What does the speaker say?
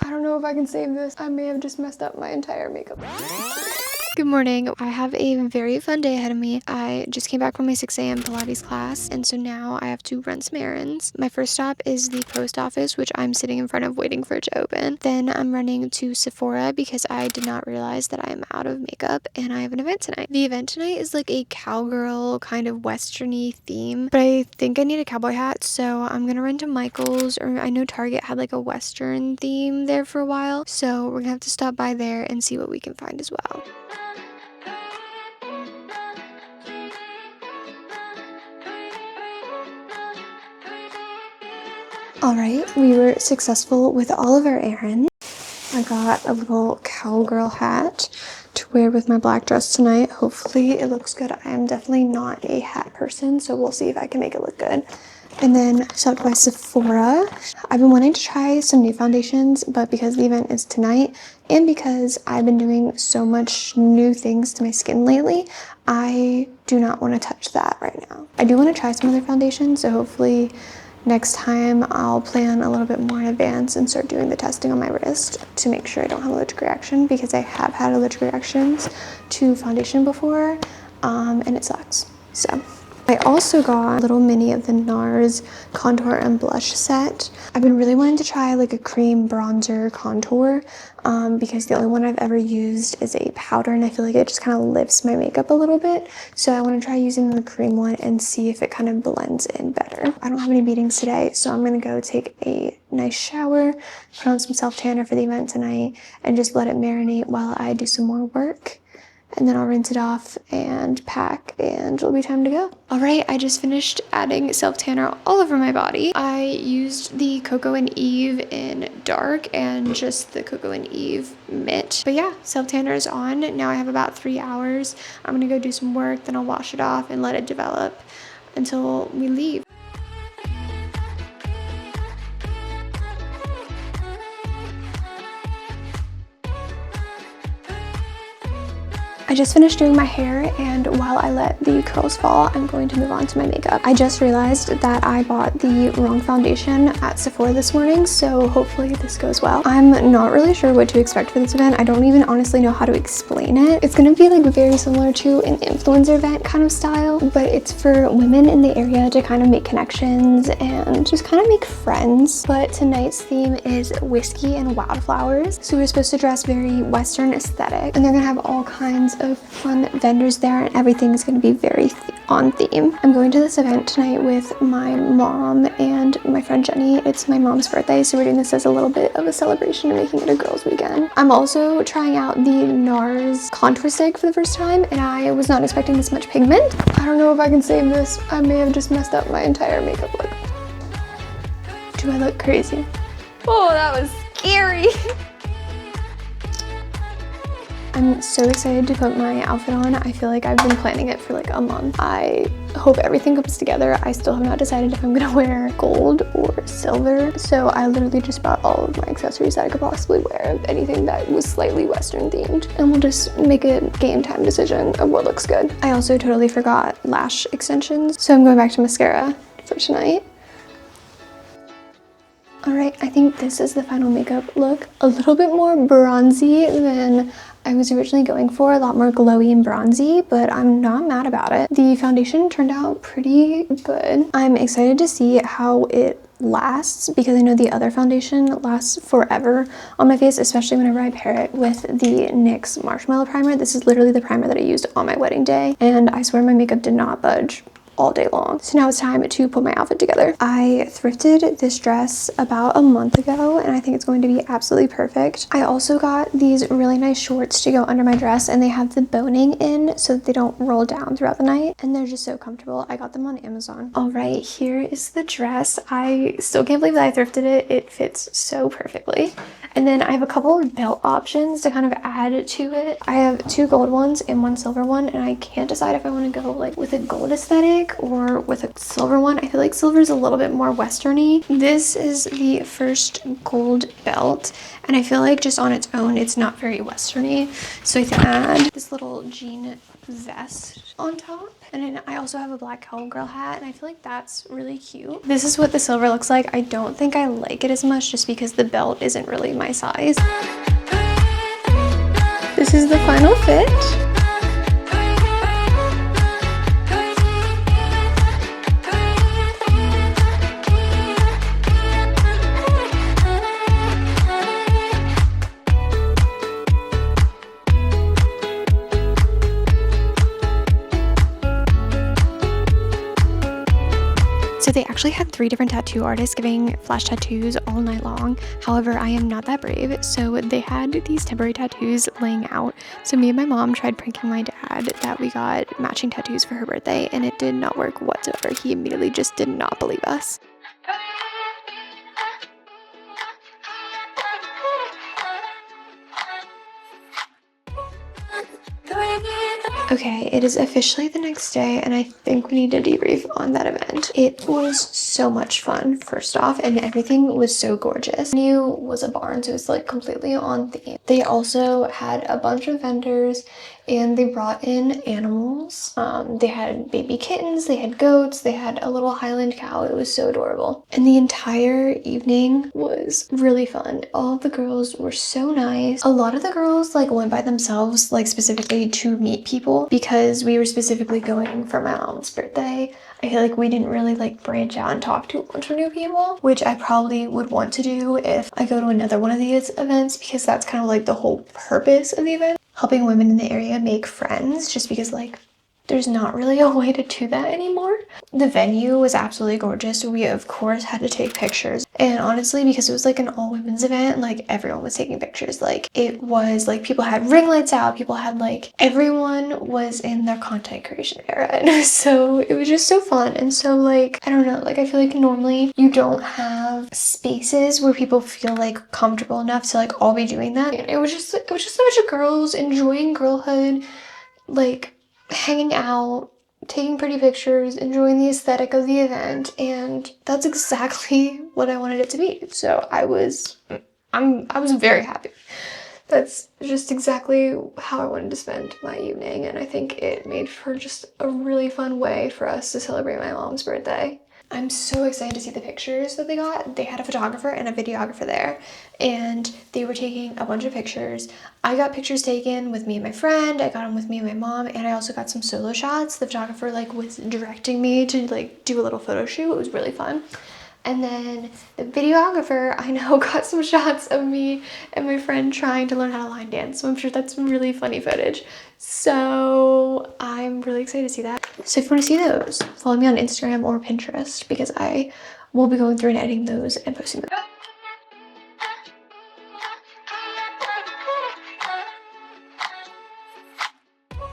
I don't know if I can save this. I may have just messed up my entire makeup. Good morning. I have a very fun day ahead of me. I just came back from my 6 a.m. Pilates class, and so now I have to run some errands. My first stop is the post office, which I'm sitting in front of waiting for it to open. Then I'm running to Sephora because I did not realize that I am out of makeup and I have an event tonight. The event tonight is like a cowgirl kind of westerny theme, but I think I need a cowboy hat, so I'm gonna run to Michael's, or I know Target had like a western theme there for a while, so we're gonna have to stop by there and see what we can find as well. Alright, we were successful with all of our errands. I got a little cowgirl hat to wear with my black dress tonight. Hopefully it looks good. I am definitely not a hat person, so we'll see if I can make it look good. And then I stopped by Sephora. I've been wanting to try some new foundations, but because the event is tonight and because I've been doing so much new things to my skin lately, I do not want to touch that right now. I do want to try some other foundations, so hopefully next time I'll plan a little bit more in advance and start doing the testing on my wrist to make sure I don't have allergic reaction, because I have had allergic reactions to foundation before, and it sucks. So I also got a little mini of the NARS contour and blush set. I've been really wanting to try like a cream bronzer contour because the only one I've ever used is a powder, and I feel like it just kind of lifts my makeup a little bit. So I want to try using the cream one and see if it kind of blends in better. I don't have any meetings today, so I'm going to go take a nice shower, put on some self-tanner for the event tonight, and just let it marinate while I do some more work. And then I'll rinse it off and pack, and it'll be time to go. All right, I just finished adding self-tanner all over my body. I used the Coco and Eve in dark and just the Coco and Eve mitt. But yeah, self-tanner is on. Now I have about 3 hours. I'm gonna go do some work, then I'll wash it off and let it develop until we leave. I just finished doing my hair, and while I let the curls fall, I'm going to move on to my makeup. I just realized that I bought the wrong foundation at Sephora this morning, so hopefully this goes well. I'm not really sure what to expect for this event. I don't even honestly know how to explain it. It's gonna be like very similar to an influencer event kind of style, but it's for women in the area to kind of make connections and just kind of make friends. But tonight's theme is whiskey and wildflowers. So we're supposed to dress very Western aesthetic, and they're gonna have all kinds of fun vendors there, and everything's going to be very on theme. I'm going to this event tonight with my mom and my friend Jenny. It's my mom's birthday, so we're doing this as a little bit of a celebration and making it a girls' weekend. I'm also trying out the NARS contour stick for the first time, and I was not expecting this much pigment. I don't know if I can save this. I may have just messed up my entire makeup look. Do I look crazy? Oh, that was scary. I'm so excited to put my outfit on. I feel like I've been planning it for like a month. I hope everything comes together. I still have not decided if I'm gonna wear gold or silver. So I literally just bought all of my accessories that I could possibly wear, anything that was slightly Western themed. And we'll just make a game time decision of what looks good. I also totally forgot lash extensions, so I'm going back to mascara for tonight. All right, I think this is the final makeup look. A little bit more bronzy than I was originally going for, a lot more glowy and bronzy, but I'm not mad about it. The foundation turned out pretty good. I'm excited to see how it lasts, because I know the other foundation lasts forever on my face, especially whenever I pair it with the NYX Marshmallow Primer. This is literally the primer that I used on my wedding day, and I swear my makeup did not budge all day long. So now it's time to put my outfit together. I thrifted this dress about a month ago, and I think it's going to be absolutely perfect. I also got these really nice shorts to go under my dress, and they have the boning in so that they don't roll down throughout the night, and they're just so comfortable. I got them on Amazon. All right, here is the dress. I still can't believe that I thrifted it. It fits so perfectly. And then I have a couple of belt options to kind of add to it. I have 2 gold ones and 1 silver one, and I can't decide if I want to go like with a gold aesthetic like, or with a silver one. I feel like silver is a little bit more westerny. This is the first gold belt, and I feel like just on its own, it's not very westerny. So I think I add this little jean vest on top. And then I also have a black cowgirl hat, and I feel like that's really cute. This is what the silver looks like. I don't think I like it as much just because the belt isn't really my size. This is the final fit. So they actually had 3 different tattoo artists giving flash tattoos all night long. However, I am not that brave, so they had these temporary tattoos laying out. So me and my mom tried pranking my dad that we got matching tattoos for her birthday, and it did not work whatsoever. He immediately just did not believe us. Okay, it is officially the next day, and I think we need to debrief on that event. It was so much fun, first off, and everything was so gorgeous. The venue was a barn, so it was like completely on theme. They also had a bunch of vendors, and they brought in animals. They had baby kittens, they had goats, they had a little Highland cow. It was so adorable. And the entire evening was really fun. All of the girls were so nice. A lot of the girls like went by themselves, like specifically to meet people, because we were specifically going for my mom's birthday. I feel like we didn't really like branch out and talk to a bunch of new people, which I probably would want to do if I go to another one of these events, because that's kind of like the whole purpose of the event. Helping women in the area make friends, just because like there's not really a way to do that anymore. The venue was absolutely gorgeous. We of course had to take pictures, and honestly, because it was like an all women's event, like everyone was taking pictures. Like it was like people had ring lights out, people had like, everyone was in their content creation era, and so it was just so fun. And so like, I don't know, like I feel like normally you don't have spaces where people feel like comfortable enough to like all be doing that. It was just a bunch of girls enjoying girlhood, like hanging out, taking pretty pictures, enjoying the aesthetic of the event, and that's exactly what I wanted it to be. So I was very happy. That's just exactly how I wanted to spend my evening, and I think it made for just a really fun way for us to celebrate my mom's birthday. I'm so excited to see the pictures that they got. They had a photographer and a videographer there, and they were taking a bunch of pictures. I got pictures taken with me and my friend. I got them with me and my mom, and I also got some solo shots. The photographer like was directing me to like do a little photo shoot. It was really fun. And then the videographer, I know, got some shots of me and my friend trying to learn how to line dance. So I'm sure that's some really funny footage. So I'm really excited to see that. So if you want to see those, follow me on Instagram or Pinterest, because I will be going through and editing those and posting them.